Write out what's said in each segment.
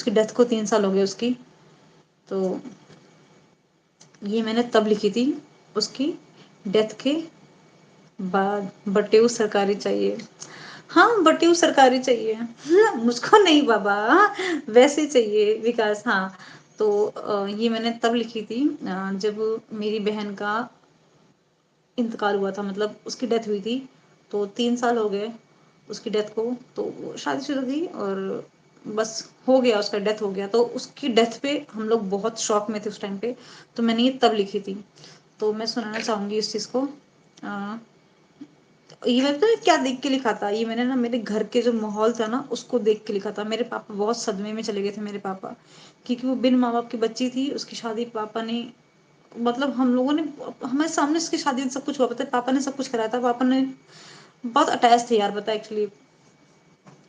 उसकी डेथ को 3 साल हो गए उसकी। तो ये मैंने तब लिखी थी उसकी डेथ के बाद। बटेऊ सरकारी चाहिए। हाँ, बटेऊ सरकारी चाहिए। मुझको नहीं बाबा, वैसे चाहिए विकास। हाँ, तो ये मैंने तब लिखी थी जब मेरी बहन का इंतकाल हुआ था, मतलब उसकी डेथ हुई थी। तो 3 साल हो गए उसकी डेथ को। तो वो शादीशुदा थी और बस हो गया, उसका डेथ हो गया। तो उसकी डेथ पे हम लोग बहुत शॉक में थे उस टाइम पे। तो मैंने ये तब लिखी थी। तो मैं सुनाना चाहूंगी इस चीज को। ये मैं पता है क्या देख के लिखा था, ये मैंने ना मेरे घर के जो माहौल था ना उसको देख के लिखा था। मेरे पापा बहुत सदमे में चले गए थे मेरे पापा, क्योंकि वो बिन माँ बाप की बच्ची थी। उसकी शादी पापा ने, मतलब हम लोगों ने, हमारे सामने उसकी शादी सब कुछ हुआ, पता है पापा ने सब कुछ कराया था। पापा ने बहुत अटैच थे यार, पता है एक्चुअली।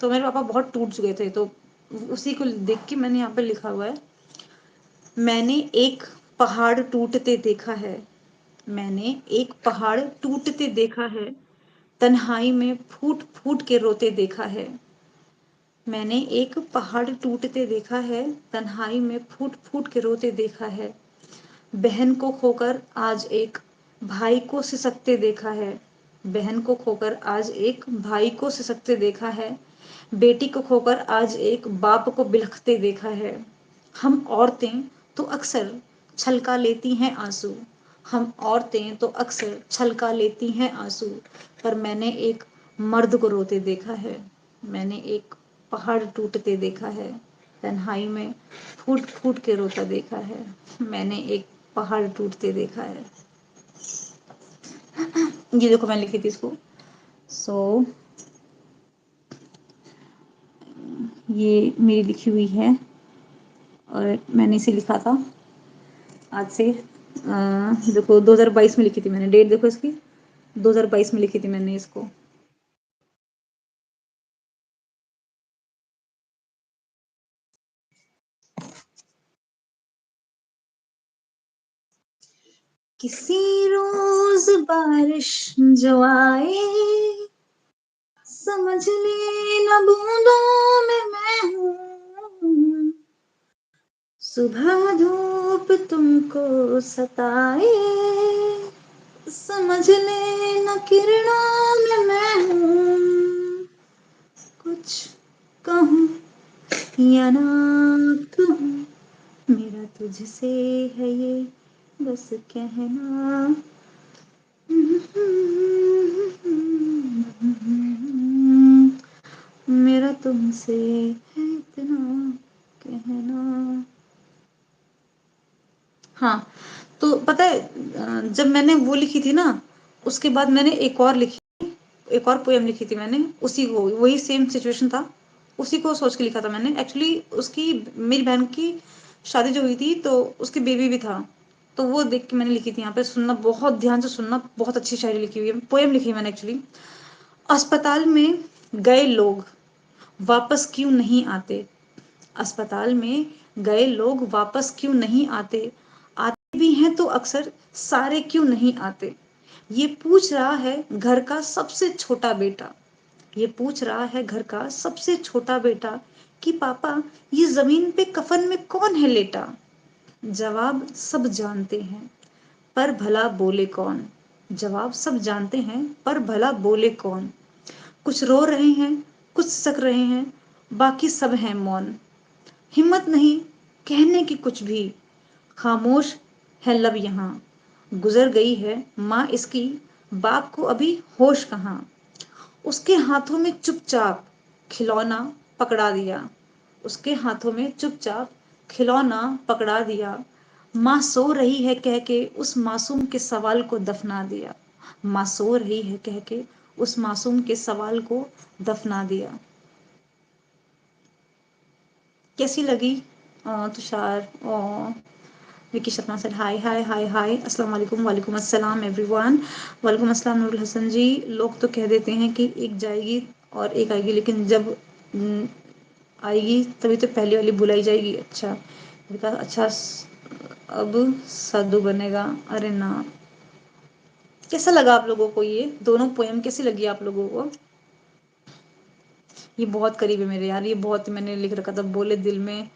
तो मेरे पापा बहुत टूट चुके थे। तो उसी को देख के मैंने यहाँ पे लिखा हुआ है, मैंने एक पहाड़ टूटते देखा है। मैंने एक पहाड़ टूटते देखा है, तन्हाई में फूट फूट के रोते देखा है। मैंने एक पहाड़ टूटते देखा है, तन्हाई में फूट फूट के रोते देखा है। बहन को खोकर आज एक भाई को सिसकते देखा है। बहन को खोकर आज एक भाई को सिसकते देखा है। बेटी को खोकर आज एक बाप को बिलखते देखा है। हम औरतें तो अक्सर छलका लेती हैं आंसू। हम औरतें तो अक्सर छलका लेती हैं आंसू, पर मैंने एक मर्द को रोते देखा है। मैंने एक पहाड़ टूटते देखा है, तन्हाई में फूट फूट के रोता देखा है। मैंने एक पहाड़ टूटते देखा है। ये देखो मैंने लिखी थी इसको। सो ये मेरी लिखी हुई है और मैंने इसे लिखा था आज से देखो 2022 में लिखी थी मैंने। डेट देखो इसकी, 2022 में लिखी थी मैंने इसको। किसी रोज बारिश जो आए, समझ लेना बूंदों में मैं हूँ। सुबह धूप तुमको सताए, समझ लेना किरणों में मैं हूँ। कुछ कहूँ या ना कहूँ, मेरा तुझसे है ये बस कहना। मेरा तुमसे है इतना कहना। हाँ, तो पता है जब मैंने वो लिखी थी ना, उसके बाद मैंने एक और लिखी, एक और पोएम लिखी थी मैंने। उसी को, वही सेम सिचुएशन था, उसी को सोच के लिखा था मैंने। एक्चुअली उसकी, मेरी बहन की शादी जो हुई थी तो उसकी बेबी भी था। तो वो देख के मैंने लिखी थी। यहाँ पे सुनना, बहुत ध्यान से सुनना, बहुत अच्छी शायरी लिखी हुई है, पोएम लिखी है मैंने एक्चुअली। अस्पताल में गए लोग वापस क्यों नहीं आते। अस्पताल में गए लोग वापस क्यों नहीं आते। आते भी हैं तो अक्सर सारे क्यों नहीं आते। ये पूछ रहा है घर का सबसे छोटा बेटा। ये पूछ रहा है घर का सबसे छोटा बेटा कि पापा ये जमीन पे कफन में कौन है लेटा। जवाब सब जानते हैं पर भला बोले कौन। जवाब सब जानते हैं पर भला बोले कौन। कुछ रो रहे हैं, कुछ सक रहे हैं, बाकी सब हैं मौन। हिम्मत नहीं कहने की कुछ भी, खामोश है लब यहाँ। गुजर गई है माँ इसकी, बाप को अभी होश कहाँ। उसके हाथों में चुपचाप खिलौना पकड़ा दिया। उसके हाथों में चुपचाप खिलौना पकड़ा दिया। माँ सो रही है कह के उस मासूम के सवाल को दफना दिया। माँ सो रही है कह के उस मासूम के सवाल को दफना दिया। कैसी लगी तुषार? विकी सपना सर, हाय हाय हाय हाय, अस्सलाम वालेकुम, वालेकुम अस्सलाम एवरीवन। वालेकुम अस्सलाम नूरुल हसन जी। लोग तो कह देते हैं कि एक जाएगी और एक आएगी, लेकिन जब आएगी तभी तो पहली वाली बुलाई जाएगी। अच्छा विकास, अच्छा अब साधु बनेगा। अरे ना, कैसा लगा आप लोगों को? ये दोनों पोएम कैसी लगी आप लोगों को? ये बहुत करीब है मेरे यार, ये बहुत मैंने लिख रखा था, बोले दिल में